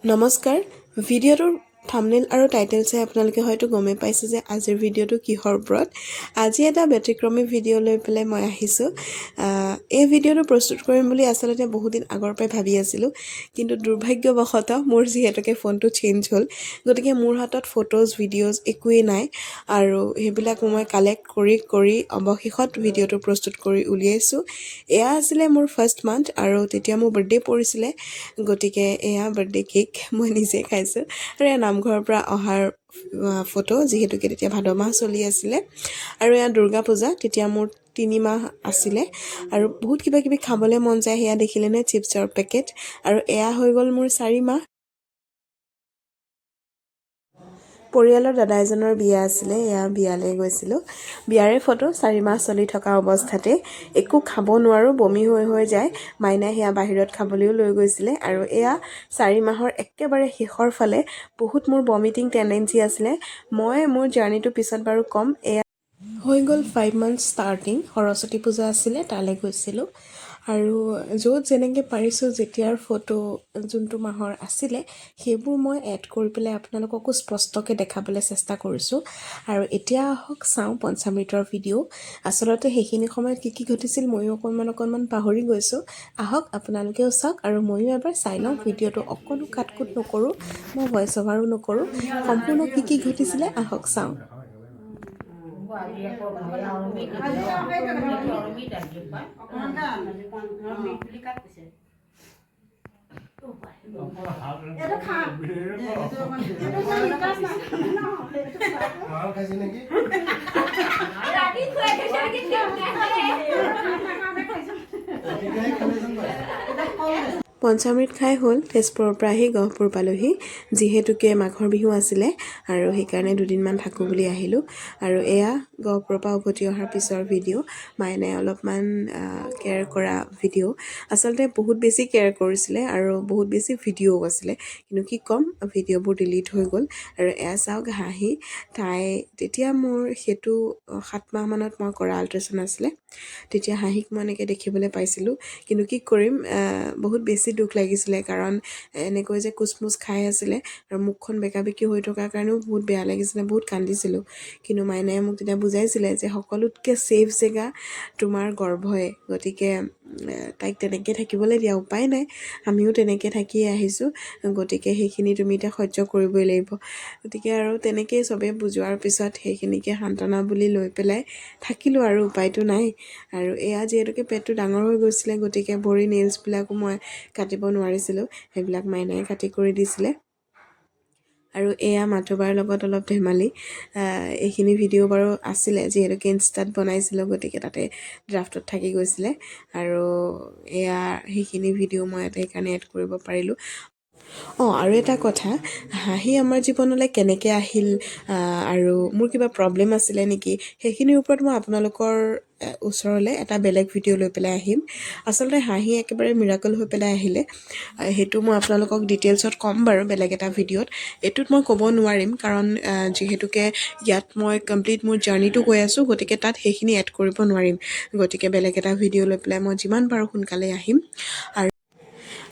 নমস্কাৰ ভিডিঅ'টোৰ থাম্বনেইল আৰু টাইটেল চাই আপোনালোকে হয়তো গমে পাইছে যে আজিৰ ভিডিঅ'টো কিহৰ ওপৰত আজি এটা ব্যতিক্ৰমী ভিডিঅ' লৈ পেলাই মই আহিছোঁ এই ভিডিঅ'টো প্ৰস্তুত কৰিম বুলি আচলতে বহুত দিন আগৰ পৰাই ভাবি আছিলোঁ কিন্তু দুৰ্ভাগ্যবশতঃ মোৰ যিহেতুকে ফোনটো চেঞ্জ হ'ল গতিকে মোৰ হাতত ফটোজ ভিডিঅ'জ একোৱেই নাই আৰু সেইবিলাক মই কালেক্ট কৰি অৱশেষত ভিডিঅ'টো প্ৰস্তুত কৰি উলিয়াইছোঁ এয়া আছিলে মোৰ ফাৰ্ষ্ট মান্থ আৰু তেতিয়া মোৰ বাৰ্থডে পৰিছিলে গতিকে এয়া বাৰ্থডে কেক মই নিজে খাইছোঁ আৰু এয়া নামঘৰৰ পৰা অহাৰ ফটো যিহেতুকে তেতিয়া ভাদ মাহ চলি আছিলে আৰু এয়া দুৰ্গা পূজা তেতিয়া মোৰ 3 মাহ আছিলে আৰু বহুত কিবা কিবি খাবলৈ মন যায় সেয়া দেখিলেনে চিপছৰ পেকেট আৰু এয়া হৈ গ'ল মোৰ 4 মাহ পৰিয়ালৰ দাদা এজনৰ বিয়া আছিলে এয়া বিয়ালৈ গৈছিলোঁ বিয়াৰে ফটো 4 মাহ চলি থকা অৱস্থাতে একো খাব নোৱাৰোঁ বমি হৈ যায় মাইনাই সেয়া বাহিৰত খাবলৈও লৈ গৈছিলে আৰু এয়া 4 মাহৰ একেবাৰে শেষৰ ফালে বহুত মোৰ ভমিটিং টেণ্ডেঞ্চি আছিলে মই মোৰ জাৰ্নিটো পিছত বাৰু ক'ম এয়া হৈ গ'ল 5 মান্থ ষ্টাৰ্টিং সৰস্বতী পূজা আছিলে তালৈ গৈছিলোঁ আৰু য'ত যেনেকৈ পাৰিছোঁ যেতিয়াৰ ফটো যোনটো মাহৰ আছিলে সেইবোৰ মই এড কৰি পেলাই আপোনালোককো স্পষ্টকৈ দেখাবলৈ চেষ্টা কৰিছোঁ আৰু এতিয়া আহক চাওঁ পঞ্চামৃতৰ ভিডিঅ' আচলতে সেইখিনি সময়ত কি ঘটিছিল ময়ো অকণমান পাহৰি গৈছোঁ আহক আপোনালোকেও চাওক আৰু ময়ো এবাৰ চাই লওঁ ভিডিঅ'টো অকণো কাটকুট নকৰোঁ মই ভইচ অভাৰো নকৰোঁ সম্পূৰ্ণ কি ঘটিছিলে আহক চাওঁ পঞ্চামৃত খাই হ'ল তেজপুৰৰ পৰা আহি গহপুৰ পালোহি যিহেতুকে মাঘৰ বিহু আছিলে আৰু সেইকাৰণে দুদিনমান থাকোঁ বুলি আহিলোঁ আৰু এয়া গহপুৰৰ পৰা উভতি অহাৰ পিছৰ ভিডিঅ' মাইনাই অলপমান কেয়াৰ কৰা ভিডিঅ' আচলতে বহুত বেছি কেয়াৰ কৰিছিলে আৰু বহুত বেছি ভিডিঅ'ও আছিলে কিন্তু কি ক'ম ভিডিঅ'বোৰ ডিলিট হৈ গ'ল আৰু এয়া চাওক হাঁহি তাই তেতিয়া মোৰ সেইটো 7 মাহমানত মই কৰা আল্ট্ৰেছন আছিলে তেতিয়া হাঁহিক মই এনেকৈ দেখিবলৈ পাইছিলোঁ কিন্তু কি কৰিম বহুত বেছি দুখ লাগিছিলে কাৰণ এনেকৈ যে কোচমোচ খাই আছিলে আৰু মুখখন বেকা বেকি হৈ থকাৰ কাৰণেও বহুত বেয়া লাগিছিলে বহুত কান্দিছিলোঁ কিন্তু মাইনাই মোক তেতিয়া বুজাইছিলে যে সকলোতকৈ ছেফ জেগা তোমাৰ গৰ্ভই গতিকে তাইক তেনেকৈ থাকিবলৈ দিয়া উপায় নাই আমিও তেনেকৈ থাকিয়ে আহিছোঁ গতিকে সেইখিনি তুমি এতিয়া সহ্য কৰিবই লাগিব গতিকে আৰু তেনেকৈয়ে চবেই বুজোৱাৰ পিছত সেইখিনিকে সান্তনা বুলি লৈ পেলাই থাকিলোঁ আৰু উপায়টো নাই আৰু এয়া যিহেতুকে পেটটো ডাঙৰ হৈ গৈছিলে গতিকে ভৰি নেইলছবিলাকো মই কাটিব নোৱাৰিছিলোঁ সেইবিলাক মাইনাই কাটি কৰি দিছিলে আৰু এয়া মাথোবাৰ লগত অলপ ধেমালি এইখিনি ভিডিঅ' বাৰু আছিলে যিহেতুকে ইনষ্টাত বনাইছিলোঁ গতিকে তাতে ড্ৰাফটত থাকি গৈছিলে আৰু এয়া সেইখিনি ভিডিঅ' মই ইয়াতে সেইকাৰণে এড কৰিব পাৰিলোঁ আৰু এটা কথা হাঁহি আমাৰ জীৱনলৈ কেনেকৈ আহিল আৰু মোৰ কিবা প্ৰব্লেম আছিলে নেকি সেইখিনিৰ ওপৰত মই আপোনালোকৰ ওচৰলৈ এটা বেলেগ ভিডিঅ' লৈ পেলাই আহিম আচলতে হাঁহি একেবাৰে মিৰাকল হৈ পেলাই আহিলে সেইটো মই আপোনালোকক ডিটেইলছত ক'ম বাৰু বেলেগ এটা ভিডিঅ'ত এইটোত মই ক'ব নোৱাৰিম কাৰণ যিহেতুকে ইয়াত মই কমপ্লিট মোৰ জাৰ্নিটো কৈ আছোঁ গতিকে তাত সেইখিনি এড কৰিব নোৱাৰিম গতিকে বেলেগ এটা ভিডিঅ' লৈ পেলাই মই যিমান পাৰোঁ সোনকালে আহিম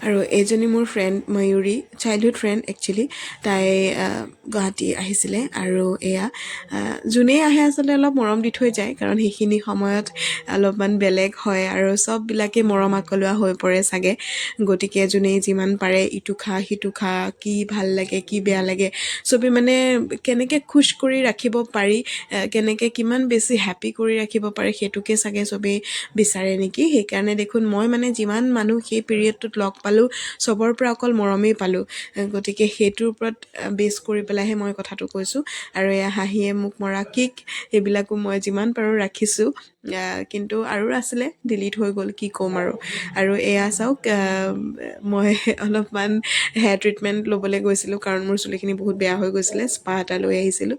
আৰু এইজনী মোৰ ফ্ৰেণ্ড ময়ূৰী চাইল্ডহুড ফ্ৰেণ্ড একচুৱেলি তাই গুৱাহাটী আহিছিলে আৰু এয়া যোনেই আহে আচলতে অলপ মৰম দি থৈ যায় কাৰণ সেইখিনি সময়ত অলপমান বেলেগ হয় আৰু চববিলাকে মৰম আকলোৱা হৈ পৰে চাগে গতিকে যোনেই যিমান পাৰে ইটো খা সিটো খা কি ভাল লাগে কি বেয়া লাগে চবেই মানে কেনেকৈ খুচ কৰি ৰাখিব পাৰি কেনেকৈ কিমান বেছি হেপী কৰি ৰাখিব পাৰে সেইটোকে চাগে চবেই বিচাৰে নেকি সেইকাৰণে দেখোন মই মানে যিমান মানুহ সেই পিৰিয়ডটোত লগ পালোঁ চবৰ পৰা অকল মৰমেই পালোঁ গতিকে সেইটোৰ ওপৰত বেছ কৰি পেলাইহে মই কথাটো কৈছোঁ আৰু এয়া হাঁহিয়ে মোক মৰা কিক সেইবিলাকো মই যিমান পাৰোঁ ৰাখিছোঁ কিন্তু আৰু আছিলে ডিলিট হৈ গ'ল কি ক'ম আৰু এয়া চাওক মই অলপমান হেয়াৰ ট্ৰিটমেণ্ট ল'বলৈ গৈছিলোঁ কাৰণ মোৰ চুলিখিনি বহুত বেয়া হৈ গৈছিলে স্পা এটা লৈ আহিছিলোঁ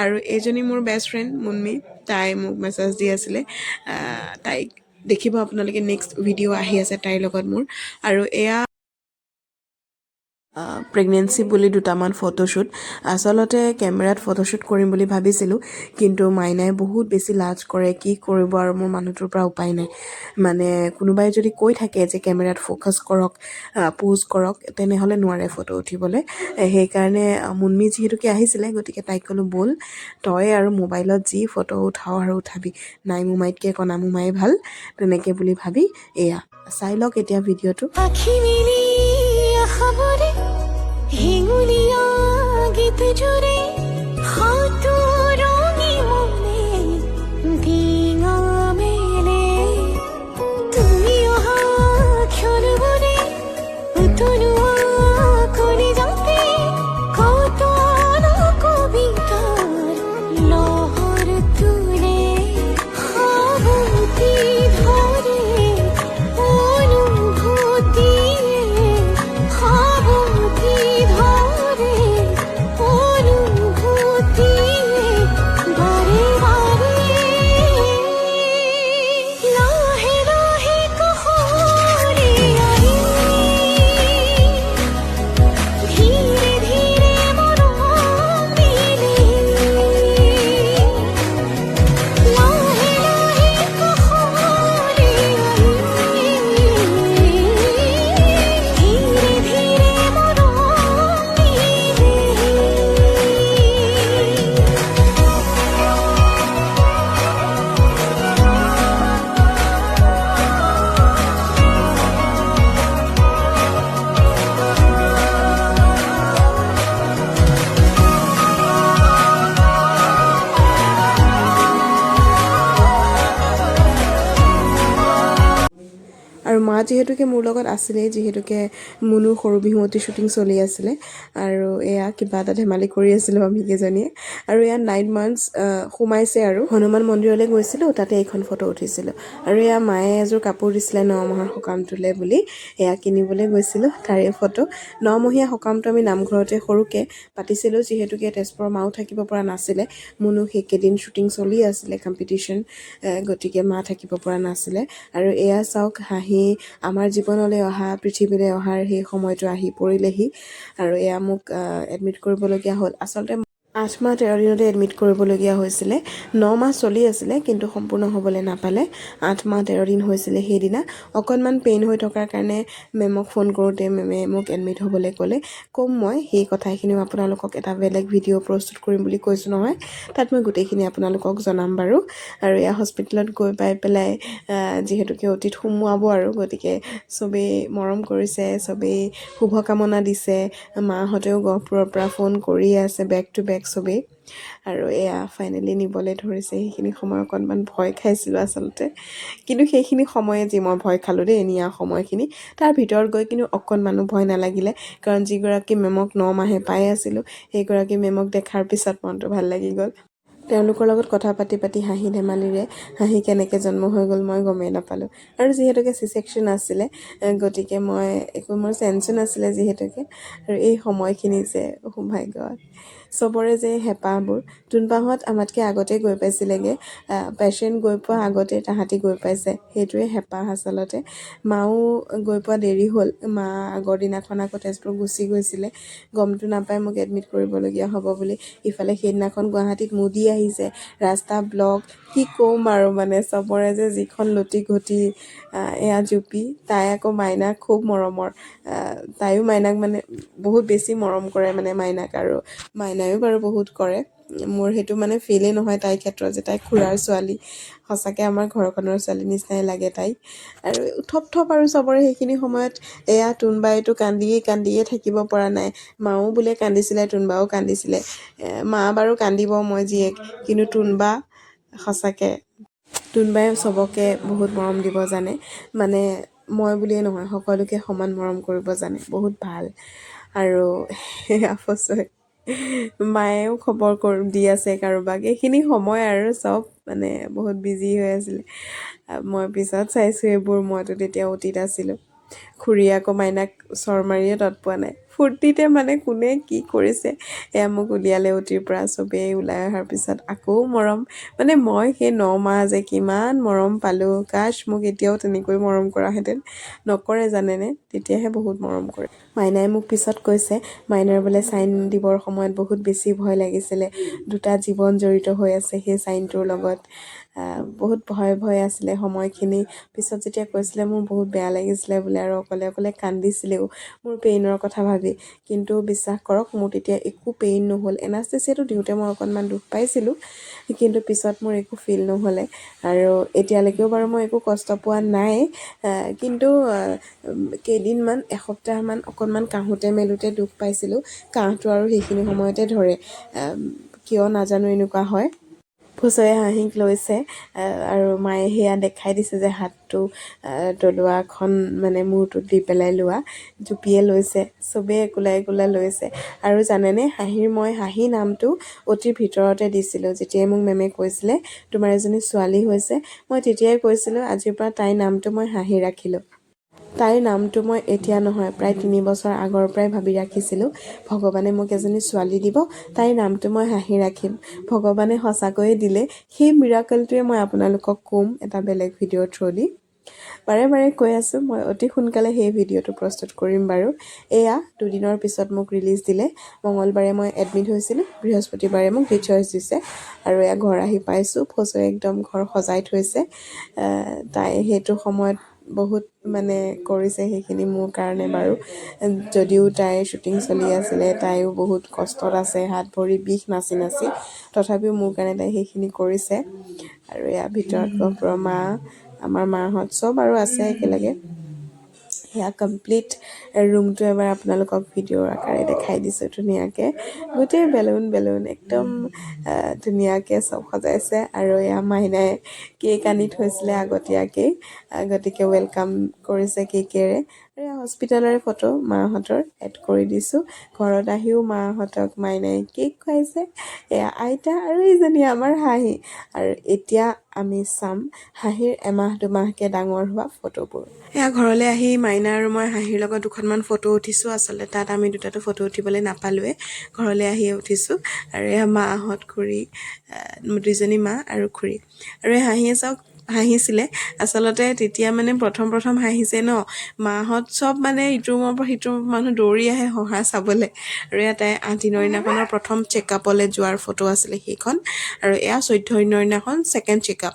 আৰু এইজনী মোৰ বেষ্ট ফ্ৰেণ্ড মুনমি তাই মোক মেছেজ দি আছিলে তাইক দেখিব আপোনালোকে নেক্সট ভিডিঅ' আহি আছে তাইৰ লগত মোৰ আৰু এয়া প্ৰেগনেঞ্চি বুলি দুটামান ফটোশ্বুট আচলতে কেমেৰাত ফটোশ্বুট কৰিম বুলি ভাবিছিলোঁ কিন্তু মাইনাই বহুত বেছি লাজ কৰে কি কৰিব আৰু মোৰ মানুহটোৰ পৰা উপায় নাই মানে কোনোবাই যদি কৈ থাকে যে কেমেৰাত ফ'কাছ কৰক প'জ কৰক তেনেহ'লে নোৱাৰে ফটো উঠিবলৈ সেইকাৰণে মুন্মি যিহেতুকে আহিছিলে গতিকে তাইক ক'লোঁ ব'ল তই আৰু মোবাইলত যি ফটো উঠাও আৰু উঠাবি নাই মোমাইতকৈ কণা মোমাই ভাল তেনেকৈ বুলি ভাবি এয়া চাই লওক এতিয়া ভিডিঅ'টো হেঙুলীয়া গীত জুৰে হাতুৰণি মনে ডিঙা মেলে তুমি অহা ক্ষণবোৰে উতলোৱা কৰি যাতে কত কবিতাৰ লহৰ তুলে সাৱতি ধৰে অনুভূতিয়ে সাৱতি ধৰে অনুভূতিয়ে বাৰে বাৰে লাহে লাহে কাষলৈ আহি ধীৰে ধীৰে মৰম দিলে লাহে লাহে কাষলৈ আহি ধীৰে ধীৰে মৰম আৰু মা যিহেতুকে মোৰ লগত আছিলেই যিহেতুকে মুনুৰ সৰু বিহুৱতী শ্বুটিং চলি আছিলে আৰু এয়া কিবা এটা ধেমালি কৰি আছিলোঁ আমি কেইজনীয়ে আৰু এয়া 9 মান্থছ সোমাইছে আৰু হনুমান মন্দিৰলৈ গৈছিলোঁ তাতে এইখন ফটো উঠিছিলোঁ আৰু এয়া মায়ে এযোৰ কাপোৰ দিছিলে 9 মাহৰ সকামটোলৈ বুলি এয়া কিনিবলৈ গৈছিলোঁ তাৰে ফটো 9 মহীয়া সকামটো আমি নামঘৰতে সৰুকৈ পাতিছিলোঁ যিহেতুকে তেজপুৰৰ মাও থাকিব পৰা নাছিলে মুনু সেইকেইদিন শ্বুটিং চলি আছিলে কম্পিটিশ্যন গতিকে মা থাকিব পৰা নাছিলে আৰু এয়া চাওক হাঁহি আমাৰ জীৱনলৈ অহা পৃথিৱীলৈ অহাৰ সেই সময়টো আহি পৰিলেহি আৰু এয়া মোক এডমিট কৰিবলগীয়া হ'ল আচলতে 8 মাহ 13 দিনতে এডমিট কৰিবলগীয়া হৈছিলে 9 মাহ চলি আছিলে কিন্তু সম্পূৰ্ণ হ'বলৈ নাপালে 8 মাহ 13 দিন হৈছিলে সেইদিনা অকণমান পেইন হৈ থকাৰ কাৰণে মেমক ফোন কৰোঁতে মেমে মোক এডমিট হ'বলৈ ক'লে ক'ম মই সেই কথাখিনিও আপোনালোকক এটা বেলেগ ভিডিঅ' প্ৰস্তুত কৰিম বুলি কৈছোঁ নহয় তাত মই গোটেইখিনি আপোনালোকক জনাম বাৰু আৰু এয়া হস্পিটেলত গৈ পাই পেলাই যিহেতুকে অতীত সোমোৱাব আৰু গতিকে চবেই মৰম কৰিছে চবেই শুভকামনা দিছে মাহঁতেও গহপুৰৰ পৰা ফোন কৰিয়ে আছে বেক টু বেক চবেই আৰু এয়া ফাইনেলি নিবলৈ ধৰিছে সেইখিনি সময় অকণমান ভয় খাইছিলোঁ আচলতে কিন্তু সেইখিনি সময়ে যি মই ভয় খালোঁ দেই নিয়া সময়খিনি তাৰ ভিতৰত গৈ কিন্তু অকণমানো ভয় নালাগিলে কাৰণ যিগৰাকী মেমক 9 মাহে পাই আছিলোঁ সেইগৰাকী মেমক দেখাৰ পিছত মনটো ভাল লাগি গ'ল তেওঁলোকৰ লগত কথা পাতি পাতি হাঁহি ধেমালিৰে হাঁহি কেনেকৈ জন্ম হৈ গ'ল মই গমেই নাপালোঁ আৰু যিহেতুকে চি ছেকশ্যন আছিলে গতিকে মই একো মোৰ চেঞ্চো নাছিলে যিহেতুকে আৰু এই সময়খিনি যে মাই গড চবৰে যে হেঁপাহবোৰ তুনপাহঁত আমাতকৈ আগতে গৈ পাইছিলেগৈ পেচেণ্ট গৈ পোৱা আগতে তাহাঁতি গৈ পাইছে সেইটোৱে হেঁপাহ আচলতে মাও গৈ পোৱা দেৰি হ'ল মা আগৰ দিনাখন আকৌ তেজপুৰ গুচি গৈছিলে গমটো নাপাই মোক এডমিট কৰিবলগীয়া হ'ব বুলি ইফালে সেইদিনাখন গুৱাহাটীত মোদী আহিছে ৰাস্তা ব্লক কি ক'ম আৰু মানে চবৰে যে যিখন লটি ঘটি এয়া জুপি তাই আকৌ মাইনাক খুব মৰমৰ তাইও মাইনাক মানে বহুত বেছি মৰম কৰে মানে মাইনাক আৰু মাইনায়ো বাৰু বহুত কৰে মোৰ সেইটো মানে ফিলেই নহয় তাইৰ ক্ষেত্ৰত যে তাই খুৰাৰ ছোৱালী সঁচাকৈ আমাৰ ঘৰখনৰ ছোৱালী নিচিনাই লাগে তাইক আৰু থপ আৰু চবৰে সেইখিনি সময়ত এয়া তুনবাইতো কান্দিয়ে থাকিব পৰা নাই মাও বোলে কান্দিছিলে তুনবাও কান্দিছিলে মা বাৰু কান্দিব মই জীয়েক কিন্তু তুনবা সঁচাকৈ তুনবাই চবকে বহুত মৰম দিব জানে মানে মই বুলিয়ে নহয় সকলোকে সমান মৰম কৰিব জানে বহুত ভাল আৰু সেয়া ফচয় মায়েও খবৰ দি আছে কাৰোবাক এইখিনি সময় আৰু চব মানে বহুত বিজি হৈ আছিলে মই পিছত চাইছোঁ এইবোৰ মইতো তেতিয়া অতীত আছিলোঁ খুৰী আকৌ মাইনাক চৰ মাৰিয়ে তত পোৱা নাই ফূৰ্তিতে মানে কোনে কি কৰিছে এয়া মোক উলিয়ালে অতিৰ পৰা চবেই ওলাই অহাৰ পিছত আকৌ মৰম মানে মই সেই 9 মাহ যে কিমান মৰম পালোঁ কাশ মোক এতিয়াও তেনেকৈ মৰম কৰাহেঁতেন নকৰে জানেনে তেতিয়াহে বহুত মৰম কৰে মাইনাই মোক পিছত কৈছে মাইনাৰ বোলে চাইন দিবৰ সময়ত বহুত বেছি ভয় লাগিছিলে দুটা জীৱন জড়িত হৈ আছে সেই চাইনটোৰ লগত বহুত ভয় আছিলে সময়খিনি পিছত যেতিয়া কৈছিলে মোৰ বহুত বেয়া লাগিছিলে বোলে আৰু অকলে অকলে কান্দিছিলেও মোৰ পেইনৰ কথা ভাবি কিন্তু বিশ্বাস কৰক মোৰ তেতিয়া একো পেইন নহ'ল এনাষ্টেচিয়াটো দিওঁতে মই অকণমান দুখ পাইছিলোঁ কিন্তু পিছত মোৰ একো ফিল নহ'লে আৰু এতিয়ালৈকেও বাৰু মই একো কষ্ট পোৱা নাই কিন্তু কেইদিনমান এসপ্তাহমান অকণমান কাঁহোতে মেলোতে দুখ পাইছিলোঁ কাঁহটো আৰু সেইখিনি সময়তে ধৰে কিয় নাজানো এনেকুৱা হয় ফুচৰে হাঁহিক লৈছে আৰু মায়ে সেয়া দেখাই দিছে যে হাতটো তলুৱাখন মানে মূৰটোত দি পেলাই লোৱা জুপিয়ে লৈছে চবেই একোলা লৈছে আৰু জানেনে মই হাঁহি নামটো অতি ভিতৰতে দিছিলোঁ যেতিয়াই মোক মেমে কৈছিলে তোমাৰ এজনী ছোৱালী হৈছে মই তেতিয়াই কৈছিলোঁ আজিৰ পৰা তাইৰ নামটো মই হাঁহি ৰাখিলোঁ তাইৰ নামটো মই এতিয়া নহয় প্ৰায় 3 বছৰ আগৰ পৰাই ভাবি ৰাখিছিলোঁ ভগৱানে মোক এজনী ছোৱালী দিব তাইৰ নামটো মই হাঁহি ৰাখিম ভগৱানে সঁচাকৈয়ে দিলে সেই মিৰাকলটোৱে মই আপোনালোকক ক'ম এটা বেলেগ ভিডিঅ'ৰ থ্ৰু দি বাৰে কৈ আছোঁ মই অতি সোনকালে সেই ভিডিঅ'টো প্ৰস্তুত কৰিম বাৰু এয়া দুদিনৰ পিছত মোক ৰিলিজ দিলে মঙলবাৰে মই এডমিট হৈছিলোঁ বৃহস্পতিবাৰে মোক ডিছচাৰ্জ দিছে আৰু এয়া ঘৰ আহি পাইছোঁ ফচৰে একদম ঘৰ সজাই থৈছে তাই সেইটো সময়ত বহুত মানে কৰিছে সেইখিনি মোৰ কাৰণে বাৰু যদিও তাইৰ শ্বুটিং চলি আছিলে তাইও বহুত কষ্টত আছে হাত ভৰি বিষ নাচি তথাপিও মোৰ কাৰণে তাই সেইখিনি কৰিছে আৰু ইয়াৰ ভিতৰত গহপুৰৰ মা আমাৰ মাহঁত চব আৰু আছে একেলগে সেয়া কমপ্লিট ৰুমটো এবাৰ আপোনালোকক ভিডিঅ'ৰ আকাৰে দেখাই দিছোঁ ধুনীয়াকৈ গোটেই বেলুন একদম ধুনীয়াকৈ চব সজাইছে আৰু এয়া মাইনাই কেক আনি থৈছিলে আগতীয়াকৈ গতিকে ৱেলকাম কৰিছে কেকেৰে আৰু এয়া হস্পিটেলৰে ফটো মাহঁতৰ এড কৰি দিছোঁ ঘৰত আহিও মাহঁতক মাইনাই কেক খুৱাইছে এয়া আইতা আৰু এইজনী আমাৰ হাঁহি আৰু এতিয়া আমি চাম হাঁহিৰ এমাহ দুমাহকৈ ডাঙৰ হোৱা ফটোবোৰ এয়া ঘৰলৈ আহি মাইনা আৰু মই হাঁহিৰ লগত দুখনমান ফটো উঠিছোঁ আচলতে তাত আমি দুটাতো ফটো উঠিবলৈ নাপালোৱে ঘৰলৈ আহিয়ে উঠিছোঁ আৰু এয়া মাহঁত খুৰী দুইজনী মা আৰু খুৰী আৰু এই হাঁহিয়ে চাওক হাঁহিছিলে আচলতে তেতিয়া মানে প্ৰথম হাঁহিছে ন মাহঁত চব মানে ইটো ৰুমৰ পৰা সিটো মানুহ দৌৰি আহে হহা চাবলৈ আৰু এয়া তাই 8 দিনৰ দিনাখনৰ প্ৰথম চেকআপলৈ যোৱাৰ ফটো আছিলে সেইখন আৰু এয়া 14 দিনৰ দিনাখন ছেকেণ্ড চেকআপ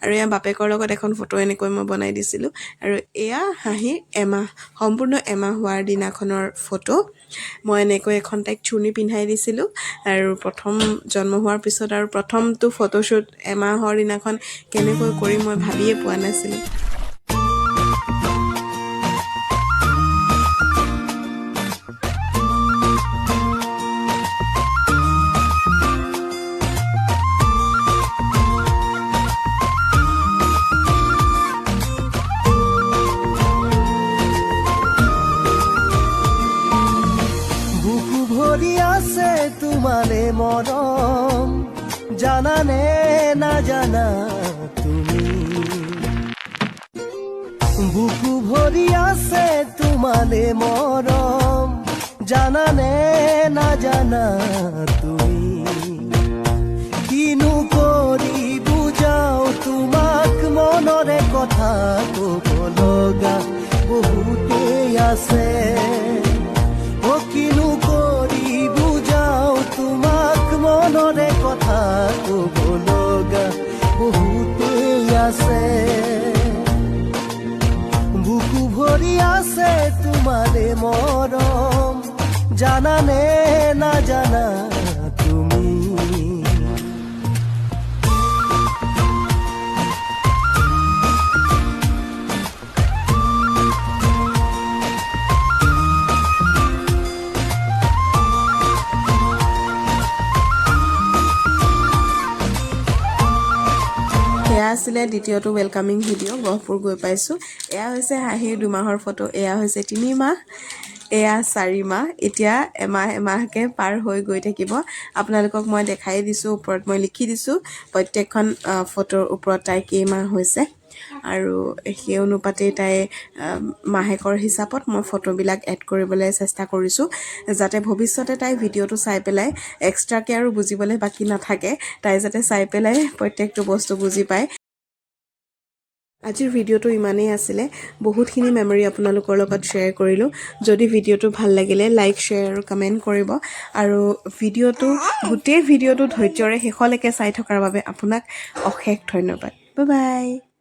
আৰু এয়া বাপেকৰ লগত এখন ফটো এনেকৈ মই বনাই দিছিলোঁ আৰু এয়া হাঁহিৰ সম্পূৰ্ণ এমাহ হোৱাৰ দিনাখনৰ ফটো মই এনেকৈ এখন তাইক চুৰ্ণি পিন্ধাই দিছিলোঁ আৰু প্ৰথম জন্ম হোৱাৰ পিছত আৰু প্ৰথমটো ফটোশ্বুট এমাহৰ দিনাখন কেনেকৈ কৰিম মই ভাবিয়ে পোৱা নাছিলোঁ তোমালে মৰম জানানে নাজানা তুমি বুকু ভৰি আছে তোমালে মৰম জানানে নাজানা তুমি কিনো কৰি বুজাও তোমাক মনৰে কথা ক'ব লগা বহুতেই আছে কিনো কৰি বুজাও তোমাক মনৰে কথা ক'ব লগা বহুতেই আছে বুকু ভৰি আছে তোমাৰে মৰম জানানে নাজানা তুমি এয়া আছিলে দ্বিতীয়টো ৱেলকামিং ভিডিঅ' গহপুৰ গৈ পাইছোঁ এয়া হৈছে হাঁহিৰ 2 মাহৰ ফটো এয়া হৈছে 3 মাহ এয়া 4 মাহ এতিয়া এমাহকৈ পাৰ হৈ গৈ থাকিব আপোনালোকক মই দেখাই দিছোঁ ওপৰত মই লিখি দিছোঁ প্ৰত্যেকখন ফটোৰ ওপৰত তাই কেইমাহ হৈছে আৰু সেই অনুপাতে তাই মাহেকৰ হিচাপত মই ফটোবিলাক এড কৰিবলৈ চেষ্টা কৰিছোঁ যাতে ভৱিষ্যতে তাই ভিডিঅ'টো চাই পেলাই এক্সট্ৰাকৈ আৰু বুজিবলৈ বাকী নাথাকে তাই যাতে চাই পেলাই প্ৰত্যেকটো বস্তু বুজি পায় আজিৰ ভিডিঅ'টো ইমানেই আছিলে বহুতখিনি মেমৰি আপোনালোকৰ লগত শ্বেয়াৰ কৰিলোঁ যদি ভিডিঅ'টো ভাল লাগিলে লাইক শ্বেয়াৰ আৰু কমেণ্ট কৰিব আৰু গোটেই ভিডিঅ'টো ধৈৰ্য্যৰে শেষলৈকে চাই থকাৰ বাবে আপোনাক অশেষ ধন্যবাদ বাই বাই